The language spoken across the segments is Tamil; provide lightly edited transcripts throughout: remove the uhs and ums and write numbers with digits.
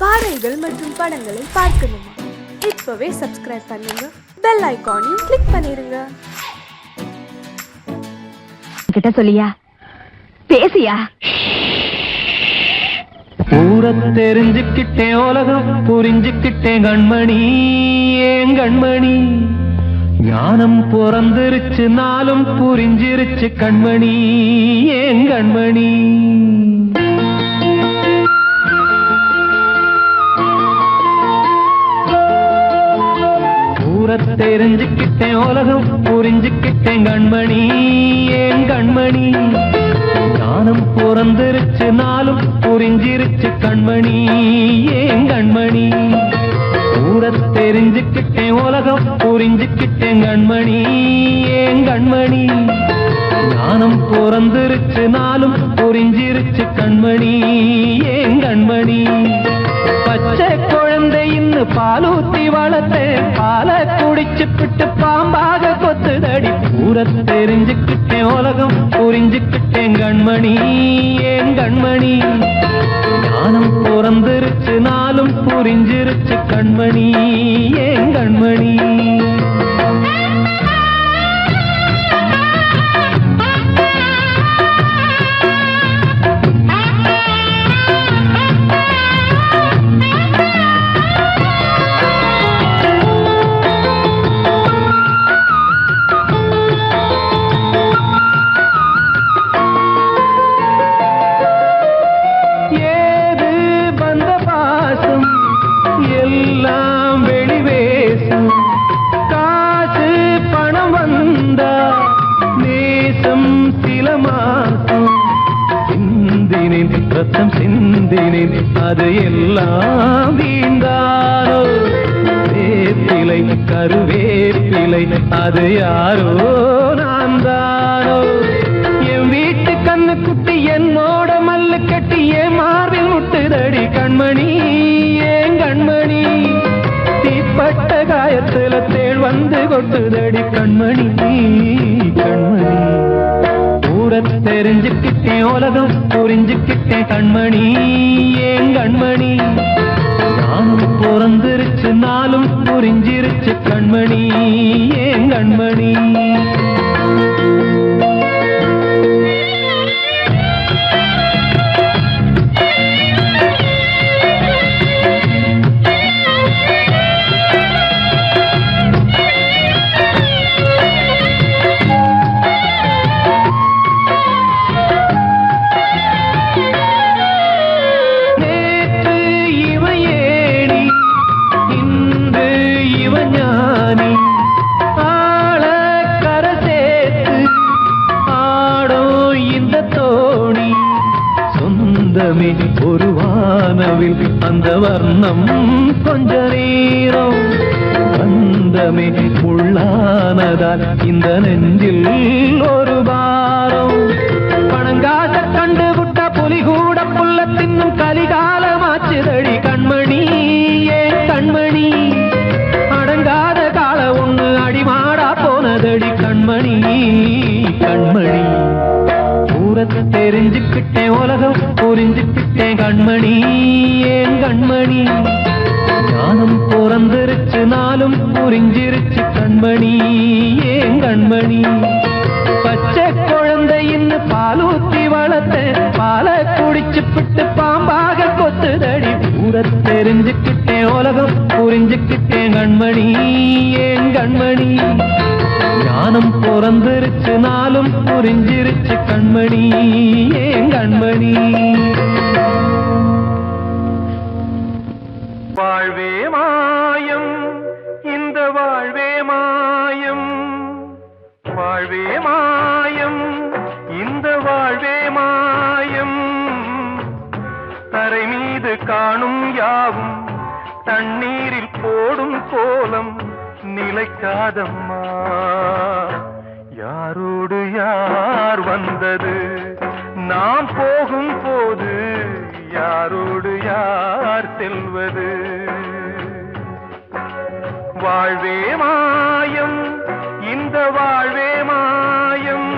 பாடல்கள் மற்றும் படங்களை பார்க்கணுமா? இப்பவே சப்ஸ்கிரைப் பண்ணுங்க, பெல் ஐகானையும் கிளிக் பண்ணிருங்க. கிட்ட சொல்லியா பேசியா? ஊரை தெரிஞ்சுக்கிட்டேன், உலகம் புரிஞ்சுக்கிட்டேன் கண்மணி, ஏன் கண்மணி. ஞானம் பிறந்திருச்சு, நாளும் புரிஞ்சிருச்சு கண்மணி, ஏன் கண்மணி. ஊரை தெரிஞ்சுக்கிட்டேன், உலகம் புரிஞ்சுக்கிட்டேன் கண்மணி, ஏன் கண்மணி. ஞானம் பிறந்திருச்சு, நாளும் புரிஞ்சிருச்சு கண்மணி, ஏன் கண்மணி. ஊரை தெரிஞ்சுக்கிட்டேன், உலகம் புரிஞ்சுக்கிட்டேன் கண்மணி, ஏன் கண்மணி. ஞானம் பிறந்திருச்சு, நாளும் புரிஞ்சிருச்சு கண்மணி, ஏன் கண்மணி. பச்சை குழந்தை இன்னும் பாலூத்தி வளர்த்தேன், பாலை குடிச்சுப்பிட்டு பாம்பாக கொத்துதடி. ஊரை தெரிஞ்சுக்கிட்டேன், உலகம் புரிஞ்சுக்கிட்டேன் கண்மணி, ஏன் கண்மணி. ஞானம் பிறந்திருச்சு, நாளும் புரிஞ்சிருச்சு கண்மணி, ஏன் கண்மணி. எல்லாம் வெளிவேசும், காசு பணம் வந்தா நேசம் சில மாசம். சிந்தினேன் ரத்தம் சிந்தினேன், அது எல்லாம் வீண்டாரோ. வேப்பிலை கருவேப்பிலை, அது யாரோ நான் தானோ. என் வீட்டு கண்ணு குட்டி என்னோட மல்லு கட்டி என் மார்பில் முட்டுதடி கண்மணி, ஏன் கண்மணி. தீப்பட்ட காயத்துல தேள் வந்து கொட்டுதடி கண்மணி, கண்மணி. ஊரை தெரிஞ்சுக்கிட்டேன், உலகம் புரிஞ்சுக்கிட்டேன் கண்மணி, ஏன் கண்மணி. நானும் பிறந்திருச்சு, நாளும் புரிஞ்சிருச்சு கண்மணி, ஏன் கண்மணி. ஒரு வானவில் அந்த வர்ணம் கொஞ்ச நேரம் வந்தமே உள்ளானதால் இந்த நெஞ்சில் ஒரு பாரம். பணங்காச கண்டு விட்ட புலி கூட புல்ல தின்னும் கலிகாலமாச்சுதடி கண்மணி, ஏன் கண்மணி. அடங்காத கால ஒண்ணு அடிமாடா போனதடி கண்மணி, கண்மணி. ஊரை தெரிஞ்சுக்கிட்டேன், உலகம் புரிஞ்சுக்கிட்டேன் கண்மணி, ஏன் கண்மணி. ஞானம் பிறந்திருச்சு, நாளும் புரிஞ்சிருச்சு கண்மணி, ஏன் கண்மணி. பச்சை குழந்தை இன்னும் பாலூத்தி வளர்த்தேன், பாலை குடிச்சுப்பிட்டு பாம்பாக கொத்துதடி. ஊரை தெரிஞ்சுக்கிட்டேன், உலகம் புரிஞ்சுக்கிட்டேன் கண்மணி, ஏன் கண்மணி. ஞானம் பிறந்திருச்சு, நாளும் புரிஞ்சிருச்சு கண்மணி, ஏன் கண்மணி. வாழ்வே மாயம், இந்த வாழ்வே மாயம். வாழ்வே மாயம், இந்த வாழ்வே மாயம். தரை மீது காணும் யாவும் தண்ணீரில் போடும் கோலம் நிலைக்காதம்மா. யாரோடு யார் வந்தது நாம் போகும் போது, யாரோடு யார் செல்வது. வாழ்வே மாயம், இந்த வாழ்வே மாயம்.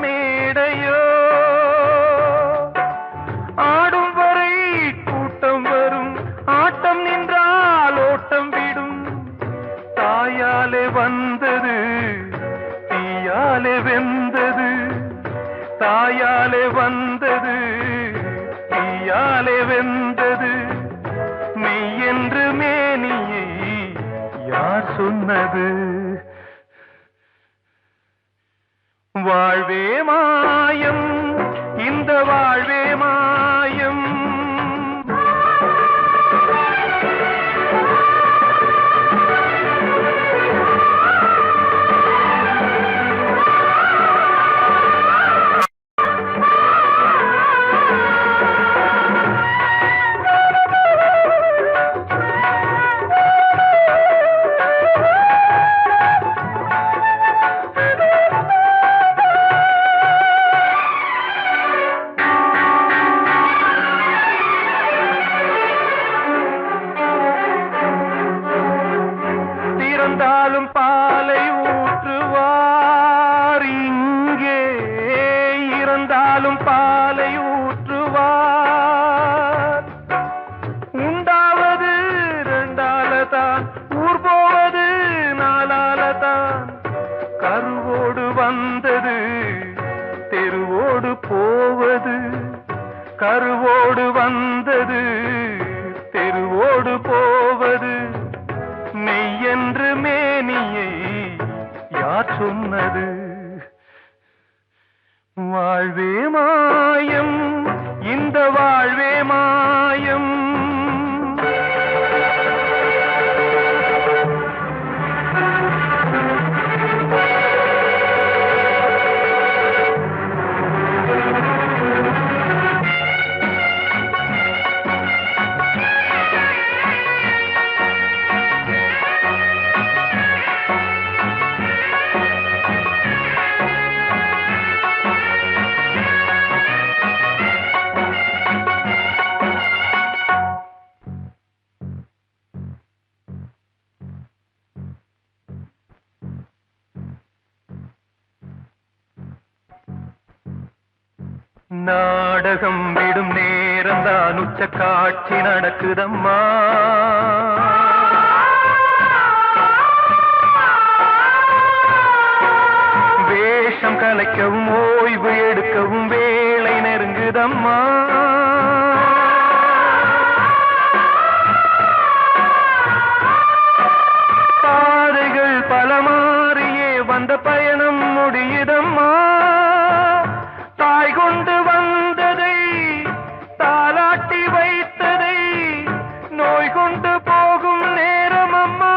மேடையோ ஆடும் வரை கூட்டம் வரும் ஆட்டம் நின்றால் ஓட்டம் விடும் தாயாலே வந்தது தீயாலே வெந்தது தாயாலே வந்தது தீயாலே வெந்தது மெய் என்று மேனியை யார் சொன்னது வாழ்வே மாயம் இந்த வாழ்வே மாயம் இறந்தாலும் பாலை ஊற்றுவார் இங்கே இறந்தாலும் பாலை ஊற்றுவார் உண்டாவது ரெண்டாலதான் ஊர் போவது நாலாலதான் கருவோடு வந்தது தெருவோடு போவது கருவோடு வந்தது தெருவோடு போவது மெய் என்று மேனியை யார் சொன்னது வாழ்வே மாயம் இந்த வாழ்வே மாயம் நாடகம் விடும் நேரம்தான் உச்ச காட்சி நடக்குதம்மா வேஷம் கலைக்கவும் ஓய்வு எடுக்கவும் வேளை நெருங்குதம்மா பாதைகள் பல மாறியே வந்த பயணம் முடியுதம்மா தாய் கொண்டு வந்ததை தாலாட்டி வைத்ததை நோய் கொண்டு போகும் நேரம் அம்மா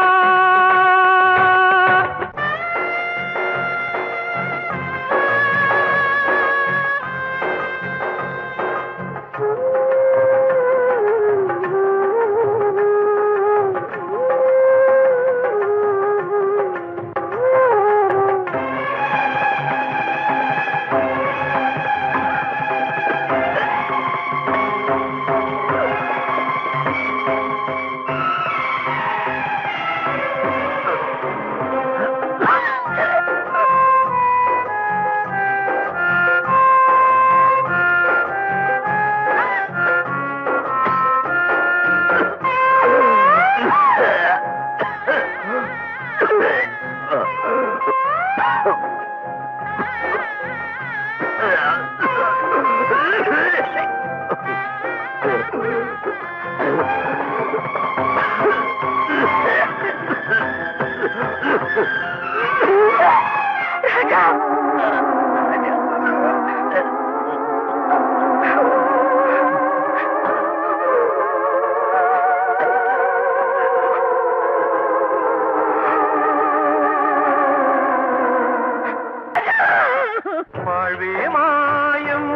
வாழ்வே மாயம்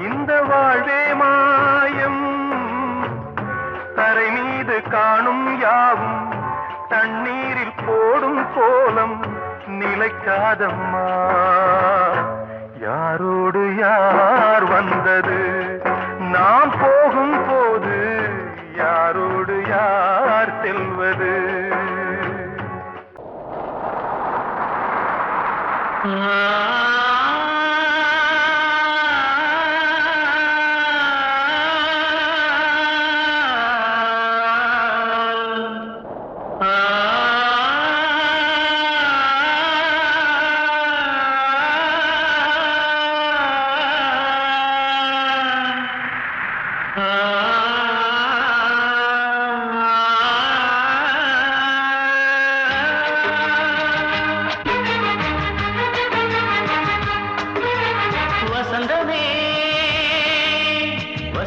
இந்த வாழ்வே மாயம் தரை மீது காணும் யாவும் தண்ணீரில் போடும் கோலம் நிலைக்காதம்மா யாரோடு யார் வந்தது நாம் போகும் போது யாரோடு யார் செல்வது Ah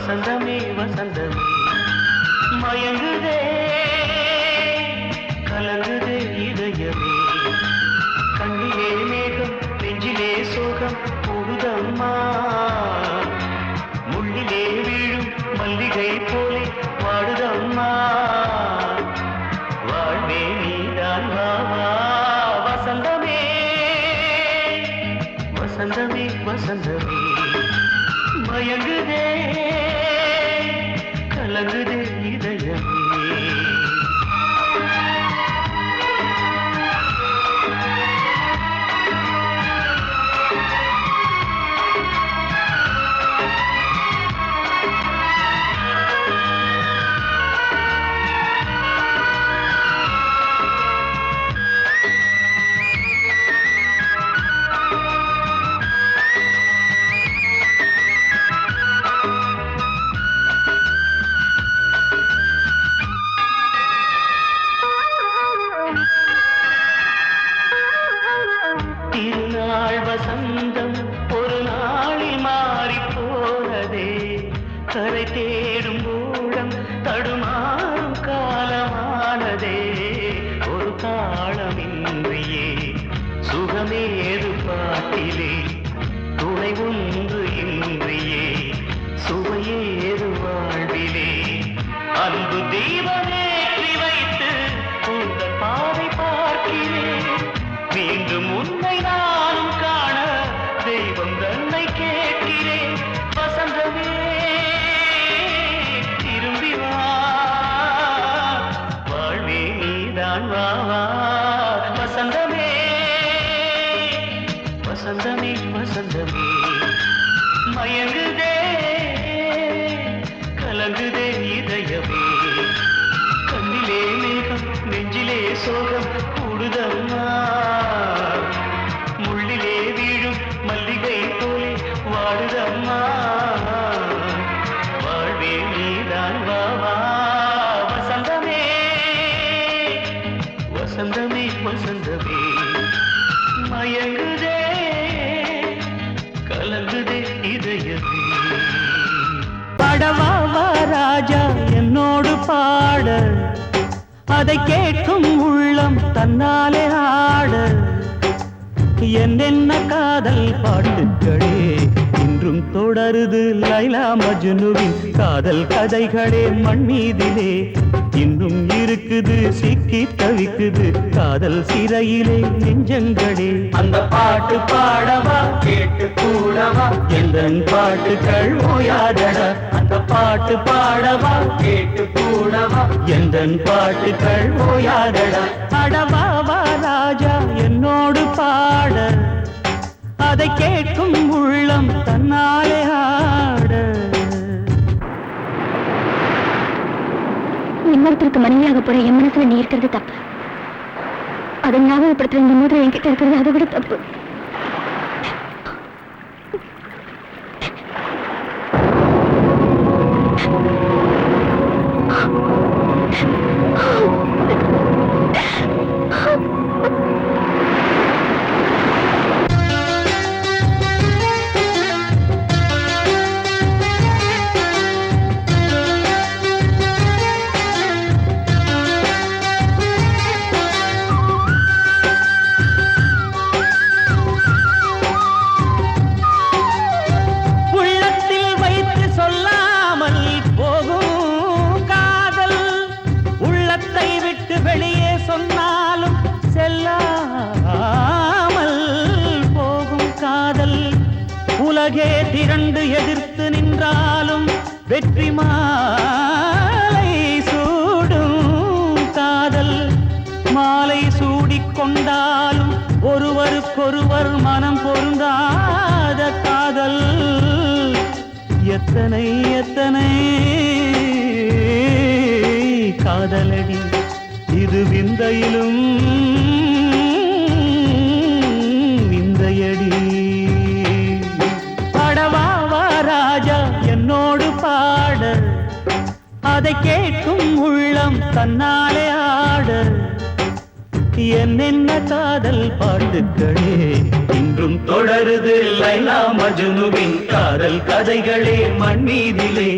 வசந்தமே வசந்தமே மயங்குதே கலங்குதே இதயமே கண்ணிலே மேகம் நெஞ்சிலே சோகம் கூடுதம்மா முள்ளிலே வீழும் மல்லிகை போலே வாடுதம்மா வாழ்வே நீதான் வாவா வசந்தமே வசந்தமே வசந்தமே மயங்குதே கலங்குதே இதயமே திருநாள் வசந்தம் ஒரு நாளில் மாறி போனதே கரை தேடும் ஊழம் தடுமாறும் காலமானதே ஒரு தாளமின்றியே சுகமேது பாட்டிலே துணை ஒன்று இன்றியே சுவையேது வாழ்விலே அன்பு தீபமேற்றி வைத்து உங்கள் பாதை பார்க்கிறேன் மீண்டும் உன்னை நானும் காண தெய்வம் தன்னை கேட்கிறேன் வசந்தமே திரும்பி வா வாழ்வே நீதான் வா வா வசந்தமே வசந்தமே வசந்தமே மயங்குதே கலங்குதே இதயமே கண்ணிலே மேகம் நெஞ்சிலே சோகம் கூடுதம்மா முள்ளிலே வீழும் மல்லிகை போலே வாடுதம்மா வாழ்வே நீதான் வா வா வசந்தமே வசந்தமே வசந்தமே மயங்குதே கலங்குதே இதயமே பாடவா ராஜா என்னோடு பாட அதை கேட்கும் உள்ளம் தன்னாலே ஆட என்னென்ன காதல் பாட்டுக்களே இன்றும் தொடருது லைலா மஜ்னுவின் காதல் கதைகளே மண் மீதிலே இன்னும் இருக்குது சிக்கி தவிக்குது காதல் சிறையிலே நெஞ்சங்களே அந்த பாட்டு பாடவா கேட்டு கூடவா எந்தன் பாட்டுகள் ஓயாதடா அந்த பாட்டு பாடவா கேட்டு கூடவா எந்தன் பாட்டுகள் ஓயாதடா அடவாவா ராஜா என்னோடு பாட அதை கேட்கும் உள்ளம் தன்னாலே ஆட இன்னொருத்தருக்கு மனைவியாக போற என் மனசுல நீ இருக்கிறது தப்பு அதை ஞாபகப்படுத்துற இந்த மோதிரம் என்கிட்ட இருக்கிறது அதை விட தப்பு உலகே திரண்டு எதிர்த்து நின்றாலும் வெற்றி மாலை சூடும் காதல் மாலை சூடிக்கொண்டாலும் ஒருவருக்கொருவர் மனம் பொருந்தாத காதல் எத்தனை எத்தனை காதலடி இது விந்தையிலும் விந்தையடி ராஜா என்னோடு பாட அதை கேட்கும் உள்ளம் தன்னாலே ஆட என்னென்ன காதல் பாட்டுக்களே இன்று இன்றும் தொடருது லைலா மஜ்னுவின் காதல் கதைகளே மண் மீதிலே.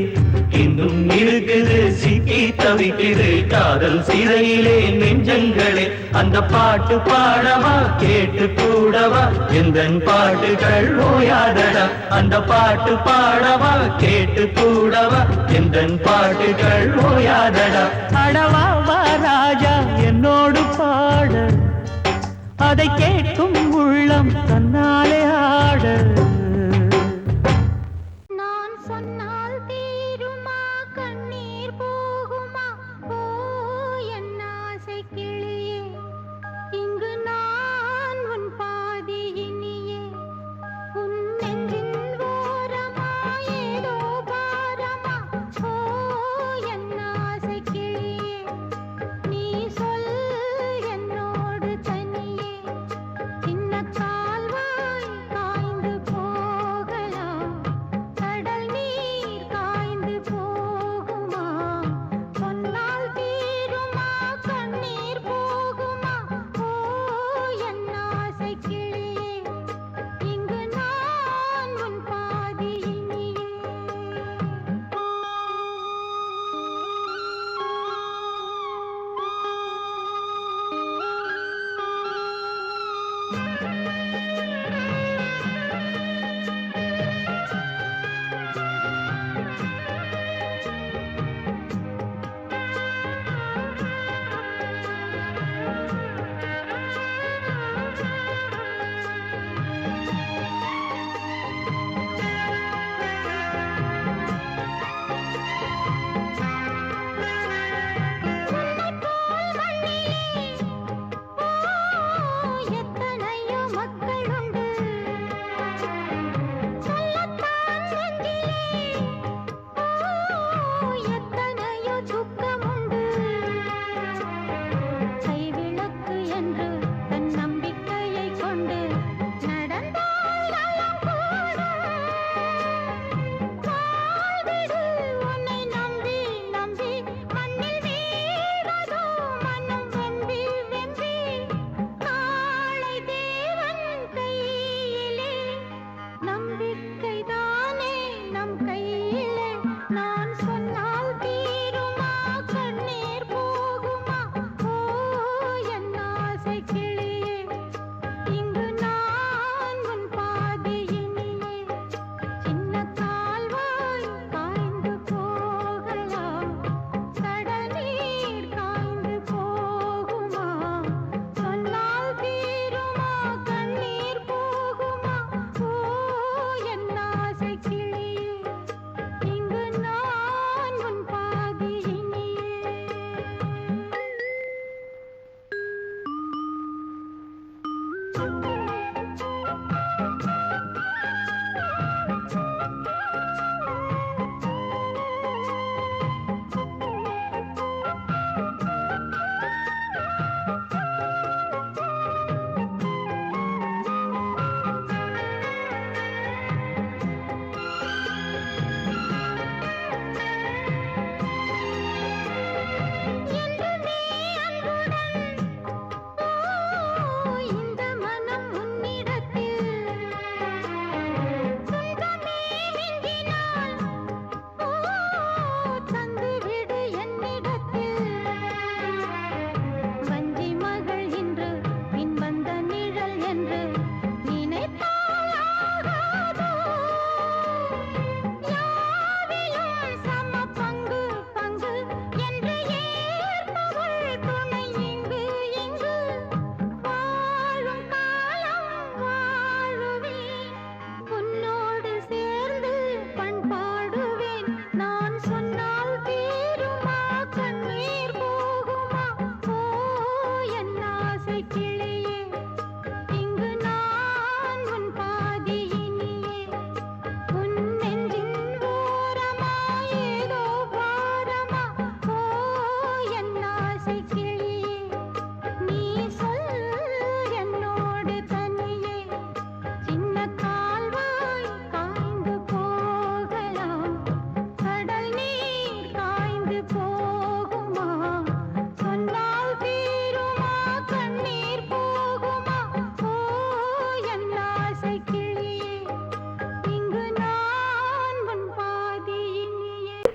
இன்னும் இருக்குது சிக்கி தவிக்குது காதல் சிறையிலே நெஞ்சங்களே. அந்த பாட்டு பாடவா கேட்டு கூடவா எந்தன் பாட்டுகள் ஓயாதடா. அந்த பாட்டு பாடவா கேட்டு கூடவா எந்தன் பாட்டுகள் ஓயாதடா. அடவா வா ராஜா என்னோடு பாட, அதை கேட்கும் உள்ளம் தன்னாலே ஆட. நான் சொன்னால் தீருமா கண்ணீர் போகுமா? ஓ என் ஆசை கிளியே, இங்கு நான் உன் பாதி இனியே. உன் நெஞ்சின் ஓரமா ஏதோ பாரமா? ஓ என் ஆசை கிளியே, நீ சொல் என்னோடு தனியே. சின்ன கால்வாய் காய்ந்து போ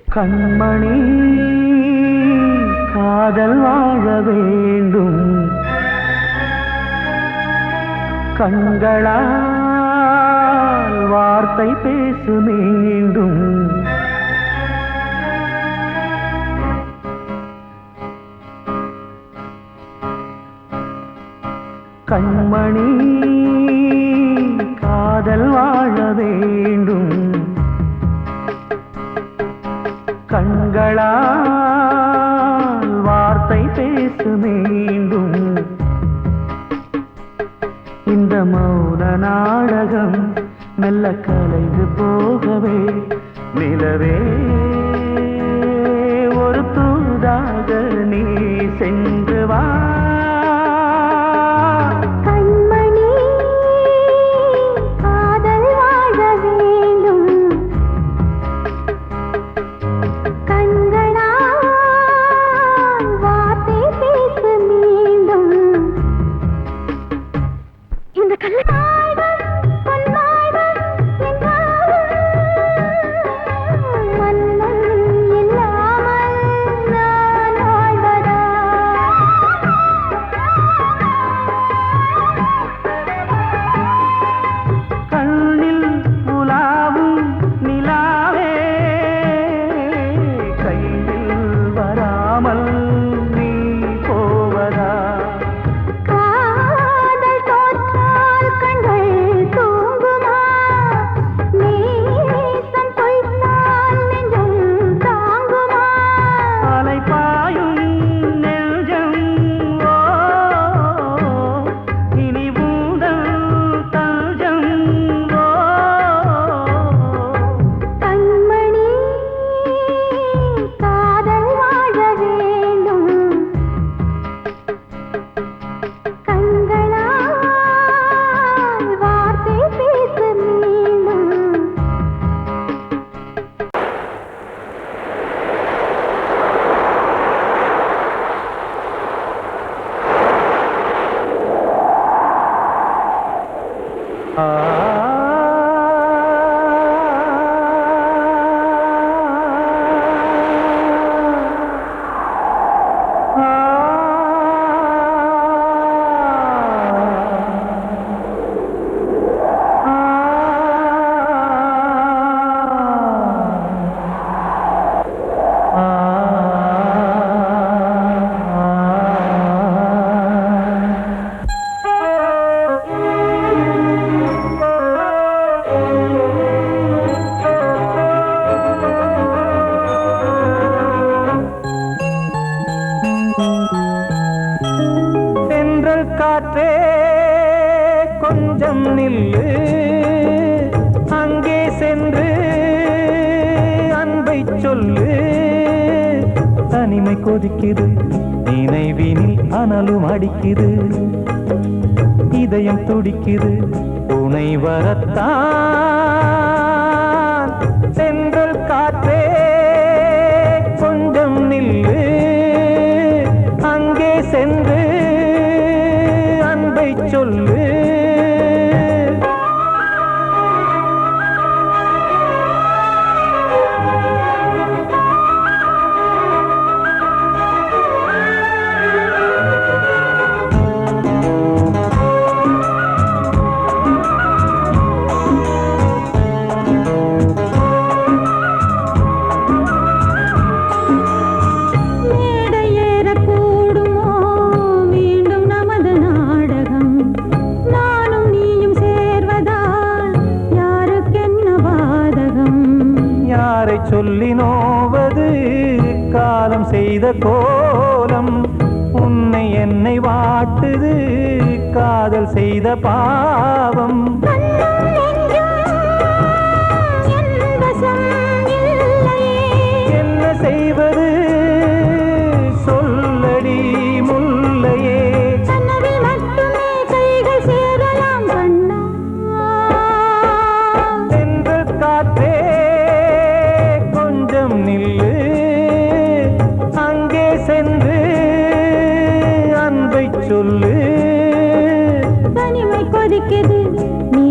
கண்மணி காதல் வாழ வேண்டும் கண்களால் வார்த்தை பேசு மீண்டும் கண்மணி காதல் வாழ வேண்டும் கண்களால் வார்த்தை பேசு மீண்டும் இந்த மௌன நாடகம் மெல்ல கலைந்து போகவே நிலவே ஒரு தூதாக நீ சென்று வா காற்றே கொஞ்சம் நில்லு அங்கே சென்று அன்பை சொல்லு தனிமை கொதிக்குது நினைவினில் அனலும் அடிக்குது இதயம் துடிக்குது துணை வரத்தான் சென்றல் காற்றே கொஞ்சம் நில்லு அங்கே சென்று அன்பை சொல்லு சொல்லி நோவது காலம் செய்த கோலம் உன்னை என்னை வாட்டுது காதல் செய்த பாவம் என்ன செய்வது சொல்லடி முல்லையே சென்ற காற்றே நில்லு அங்கே சென்று அன்பை சொல்லு தனிமை கொதிக்குது நீ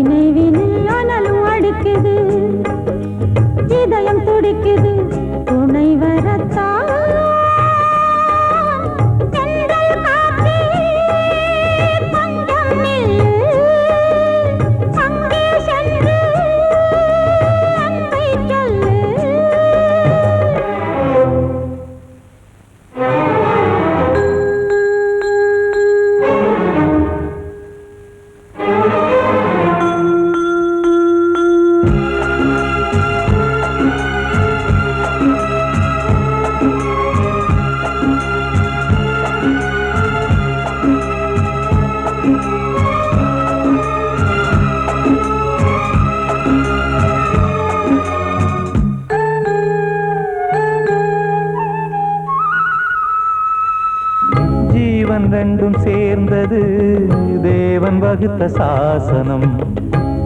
என்பது தேவன் வகுத்த சாசனம்.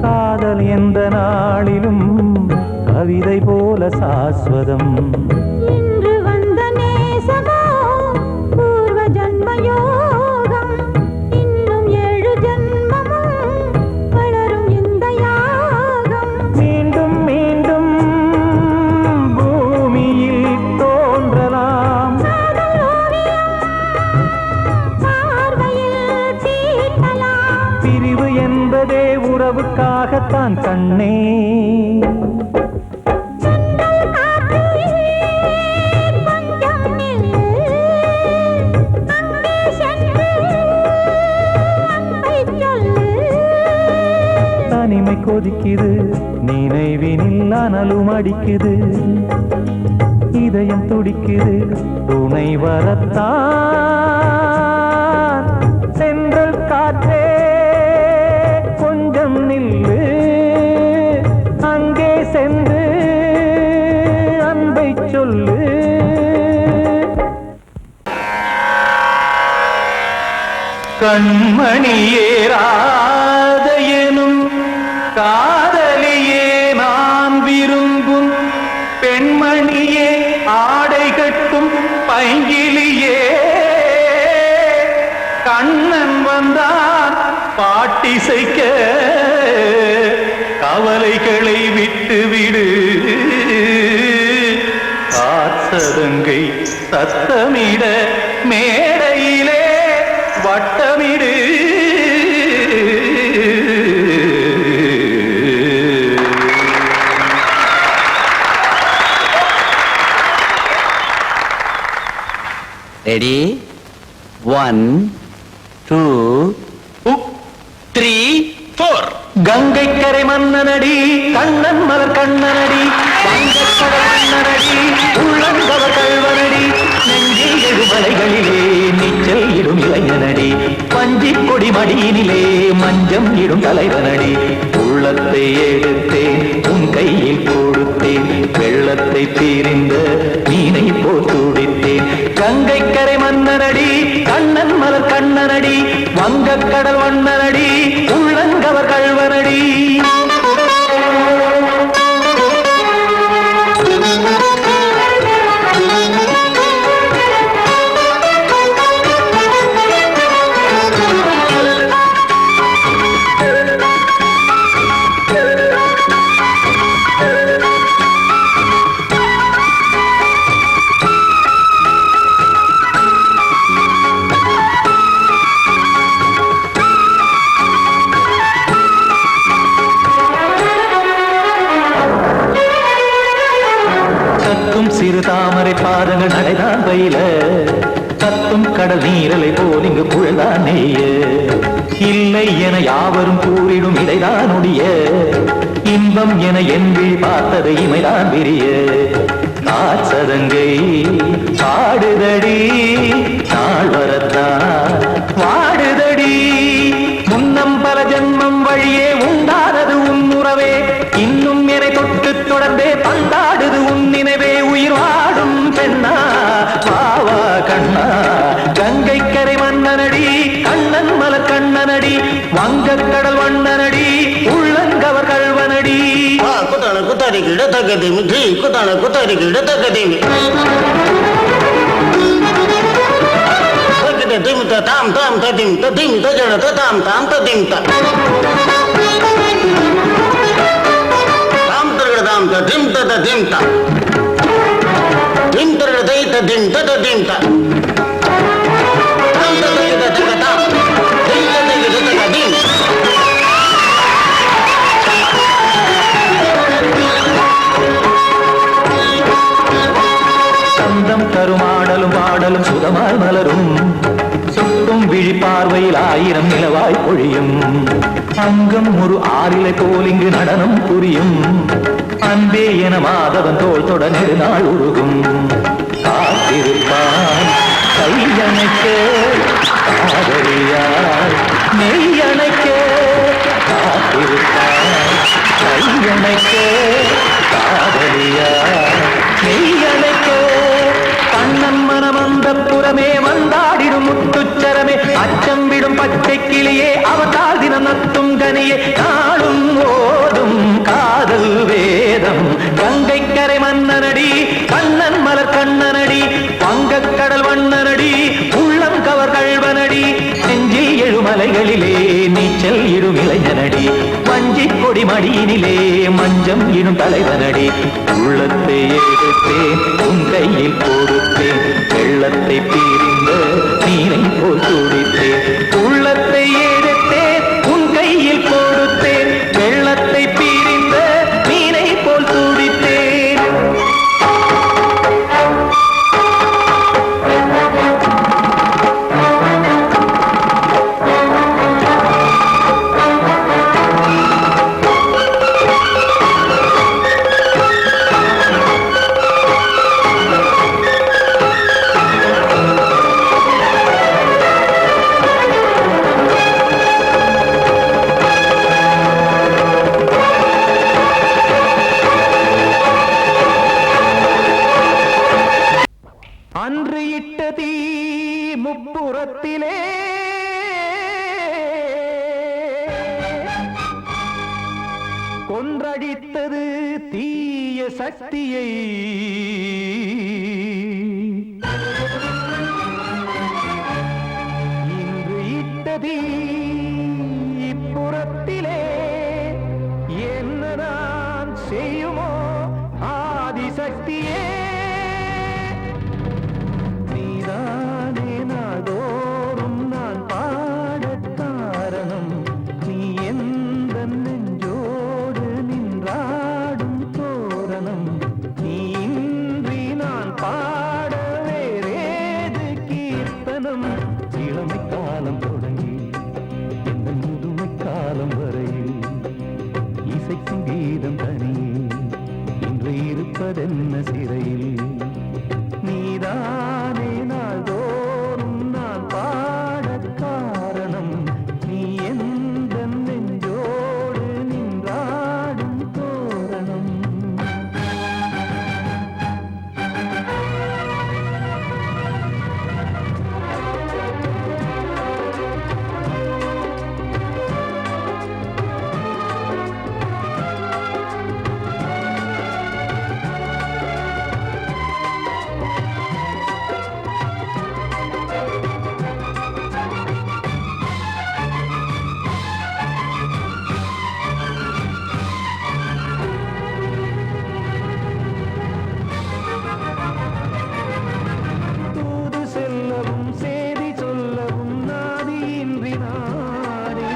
காதல் எந்த நாளிலும் கவிதை போல சாஸ்வதம். இன்று வந்த நேசமோ பூர்வ ஜன்ம யோகம். இன்னும் 7 ஜன்மமும் வளரும் இந்த யாகம். மீண்டும் மீண்டும் பூமியில் தோன்றலாம். காதல் ஓவியம் பார்வையில் தீட்டலாம். பிரிவு என்பதே உறவுக்காகத்தான் கண்ணே. தனிமை கொதிக்குது, நினைவினில் அனலும் அடிக்குது. இதயம் துடிக்குது, துணை வரத்தான். சென்றல் காற்றே கொஞ்சம் நில்லு, அங்கே சென்று அன்பை சொல்லு. கண்மணியேராத எனும் காதலியே நான் விரும்பும் பெண்மணியே, ஆடை கட்டும் பைங்கிலியே. கண்ணன் வந்தான் பாட்டிசைக்க, கவலைகளை விட்டுவிடு. காத்ததங்கை சத்தமிட மேடையிலே வட்டமிடு. ரெடி 1 2 3 4. கங்கை கரை மன்னனடி, கண்ணன் மலர் கண்ணனடி, வங்கக்கடல் மன்னனடி, உள்ளந்தவர் கல்வனடி. நெஞ்சில் எழுமலைகளிலே நீச்சல் இடும் இளைஞனடி, பஞ்சிக் கொடி மடியினிலே மஞ்சம் இடும் தலைவனடி. உள்ளத்தை எடுத்தேன் உன் கையில் கொடுத்தேன், வெள்ளத்தை பிரிந்த மீனை போல் துடித்தேன். கங்கை கரை மன்னனடி, கண்ணன் மலர் கண்ணனடி, வங்கக்கடல் வண்ணனடி, உள்ளங்கவர் கல்வனடி. சிறு தாமரை பாதங்கள் நடைதான் பயில, கத்தும் கடல் நீரலை போல் இங்கு குழல்தான் நெய்ய. இல்லை என யாவரும் கூறிடும் இடைதான் உடைய, இன்பம் என என்பி பார்த்தது இமைதான் விரிய. காச்சதங்கை பாடுதடி நாள் வரத்தான் வாடுதடி. முன்னம் பல ஜன்மம் வழியே உண்டானது உன் உறவே, இன்னும் என்னை தொட்டு தொடர்ந்தே பந்தாடுது உன் நினைவே. உயிர் வாடும் பெண்ணா வாவா கண்ணா, கங்கை கரை மன்னனடி, கண்ணன் மலர் கண்ணனடி, வங்கக்கடல் வண்ணனடி, உள்ளங்கவர் கல்வனடி. குத்தான குத்தாரிக்கு இடத்தக்கதேமி ட்ரீ, குத்தான குத்தாரிக்கு இடத்தக்கதேமி திமுத்த தாம் தாம் ததிம் ததிம் தஜட தாம் தாம் ததிம் தாம் தரகட தாம் ததிம் ததிம் தாம் திம் தரகட தை ததிம் ததிம் தாம் தாம் ததிம் ததிம் தாம் திம் ததிம் ததிம். சந்தம் கருமாடலும் பாடலும் சுதமாய் மலரும், சுட்டும் விழி பார்வையில் 1000 நிலவாய் பொழியும். அங்கம் ஒரு ஆறிலை போல் இங்கு நடனம் புரியும். அன்பே என மாதவன் தோள் தொட நெடுநாள் உருகும். காத்திருப்பான் கையணைக்க காதலியார் மெய்யணைக்க. காத்திருப்பான் கையணைக்க காதலியார் மெய்யணைக்க. கண்ணன் மனம் அந்த புறமே வந்தாடிடும் முத்துச்சரமே, அச்சம் விடும் பச்சை கங்கை மன்னனடி கண்ணன் மலர் கண்ணனடி வங்கக்கடல் வண்ணனடி உள்ளம் கவர் கழ்வனடி நெஞ்சில் எழுமலைகளிலே நீச்சல் இடும் இளைஞனடி வஞ்சி கொடி மடியினிலே மஞ்சம் இடும் தலைவனடி உள்ளத்தை எடுத்தேன் உன் கையில் கொடுத்தேன் வெள்ளத்தை பிரிந்த நீரை போல் துடித்தேன் உள்ளத்தை எடுத்தேன் உன் கையில் கொடுத்தேன் வெள்ளத்தை பிரிந்த நீரை போல் துடித்தேன். அன்று இட்ட தீ முப்புறத்திலே கொன்றடித்தது தீய சக்தியை இன்று இட்ட தீ இப்புறத்திலே என்னதான் செய்யுமோ ஆதிசக்தியே நீதானே நாள்தோறும் நான் பாடக் காரணம் நீ எந்த நெஞ்சோடு நின்றாடும் தோரணம் நீ இன்றி நான் பாட வேறேது கீர்த்தனம் இளமை காலம் தொடங்கி எந்த முதுமை காலம் வரையில் இசைக்கும் கீதம் தனியே இன்று இருப்பதென்ன சிறையில் நீதானே நாள்தோறும் நான் பாடக் காரணம் நீ எந்த நெஞ்சோடு நின்றாடும் தோரணம். தூது செல்லவும் சேதி சொல்லவும் நாதியின்றி நானே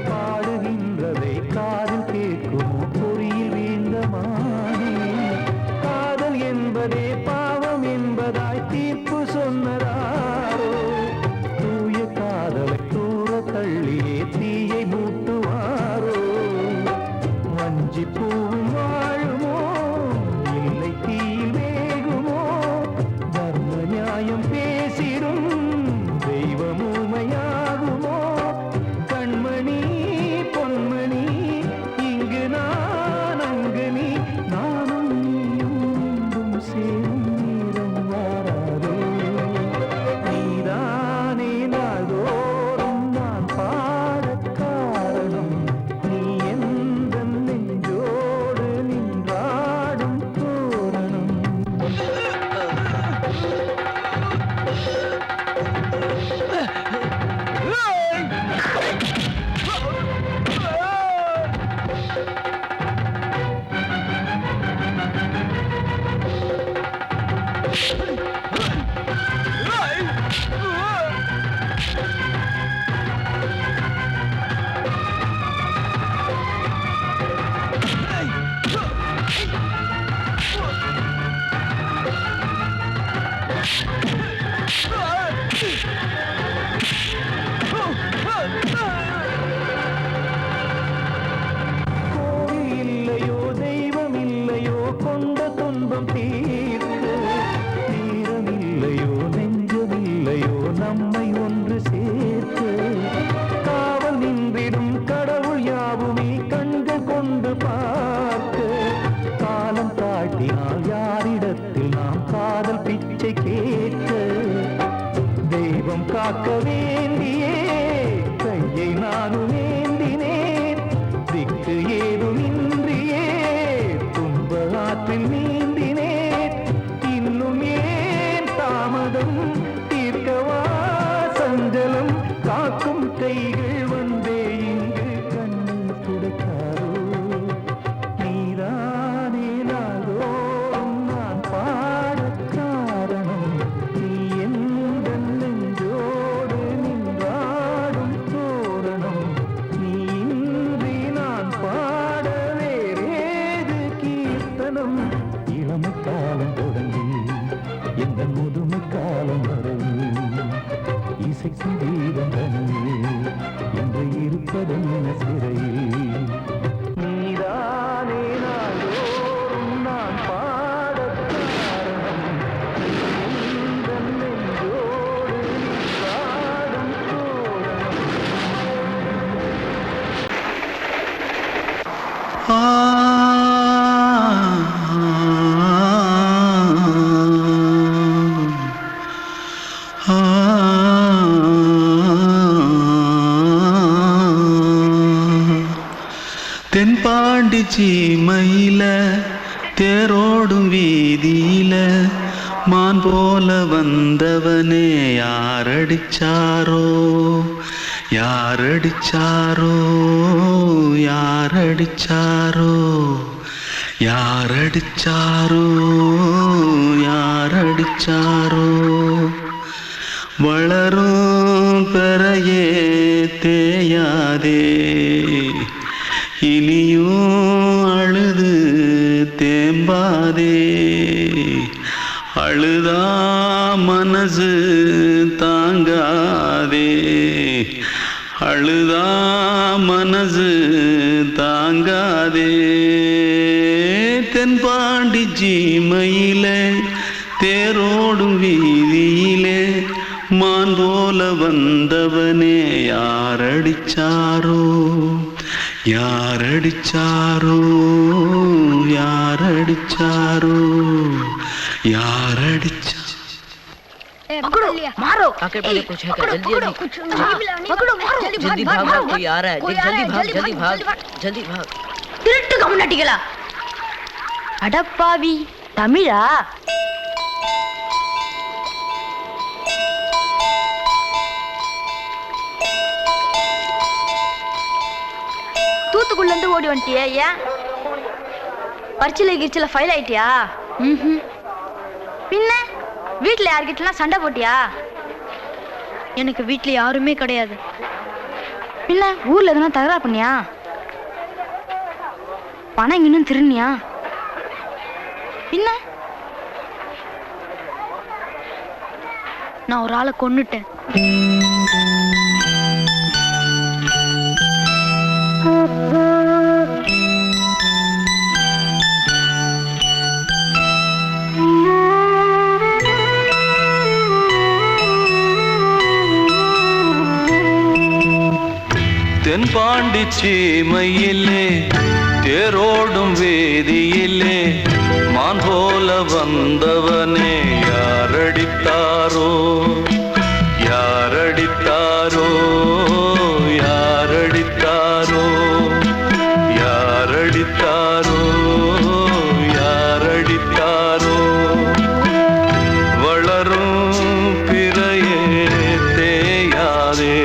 பாடுகின்றதை காதில் கேட்குமோ பொறியில் வீழ்ந்த மானே காதல் என்பதே பாவம் என்பதாய் தீர்ப்பு சொன்னதாரோ தூய காதலை தூர தள்ளியே தீயை மூட்டுவாரோ வஞ்சி பூவும் வாழுமோ இல்லை தீயில் வேகுமோ தர்ம நியாயம் பேசிடும் தெய்வம் ஊமையாகுமோ கண்மணி பொன்மணி இங்கு நான் அங்கு நீ நானும் நீயும் மீண்டும் சேரும் நேரம் வாராதோ நீதானே நாள்தோறும் நான் பாடக் காரணம் நீ எந்த நெஞ்சோடு நின்றாடும் தோரணம். கோவில் இல்லையோ தெய்வம் இல்லையோ கொண்ட துன்பம் தீர்க்க நேரம் இல்லையோ நெஞ்சம் இல்லையோ நம்மை ஒன்று சேர்க்க காவல் நின்றிடும் கடவுள் யாவுமே கண்கள் கொண்டு பார்க்க காலம் காட்டினால் யாரிடத்தில் நாம் காதல் பிச்சை கேட்க தெய்வம் காக்க வேண்டியே கையை நானும் ஏந்தினேன் திக்கு ஏதுமின்றியே துன்ப ஆற்றில் நீ தினம் இளமை காலம் தொடங்கி எந்த முதுமை காலம் வரை இசை சங்கீதம் தனியே என்று இருப்பதென்ன சிறையில் நீதானே நாள்தோறும் நான் பாடக் காரணம் எந்தன் நெஞ்சோடு நீ பாடும் தோரணம் தென்பாண்டி சீமையில தேரோடும் வீதியில மான் போல வந்தவனே யாரடிச்சாரோ யாரடிச்சாரோ யாரடிச்சாரோ யாரடிச்சாரோ யாரடிச்சாரோ வளரும் பெறையே தேயாதே இனியும் அழுது தேம்பாதே அழுதா மனசு தாங்காதே அழுதா மனசு தாங்காதே தென்பாண்டி சீமையிலே தேரோடும் வீதியிலே மான் போல வந்தவனே யாரடிச்சாரோ யாரடிச்சாரோ யாரடிச்சாரோ யாரடிச்சா पकड़ो मारो आके पहले कुछ है क्या जल्दी पकड़ो मारो जल्दी भाग भाग कोई आ रहा है जल्दी भाग जल्दी भाग திருட்டு கம்முனட்டிகளா அடப்பாவி தமிழா தூத்துக்குள்ள இருந்து ஓடி வந்துட்டியா ஏன் பரிச்சையில கிரிச்சில ஃபைல் ஆயிட்டியா பின்ன வீட்டுல யார்கிட்டலாம் சண்டை போட்டியா எனக்கு வீட்டுல யாருமே கிடையாது பின்ன ஊர்ல எதுனா தகராறு பண்ணியா பணம் இன்னும் திருநியா பின்ன நான் ஒரு ஆளை கொன்னுட்டேன் தென்பாண்டி சீமையிலே தேரோடும் வேதியிலே மான் போல வந்தவனே யாரடித்தாரோ யாரடித்தாரோ யாரடித்தாரோ யாரடித்தாரோ யாரடித்தாரோ வளரும் பிறையே தேயாதே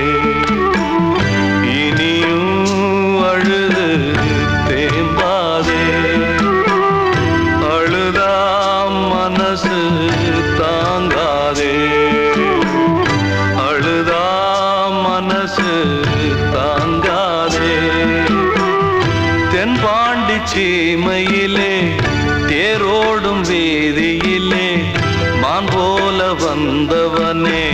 தென்பாண்டி சீமையிலே தேரோடும் வேதியிலே மான் போல வந்தவனே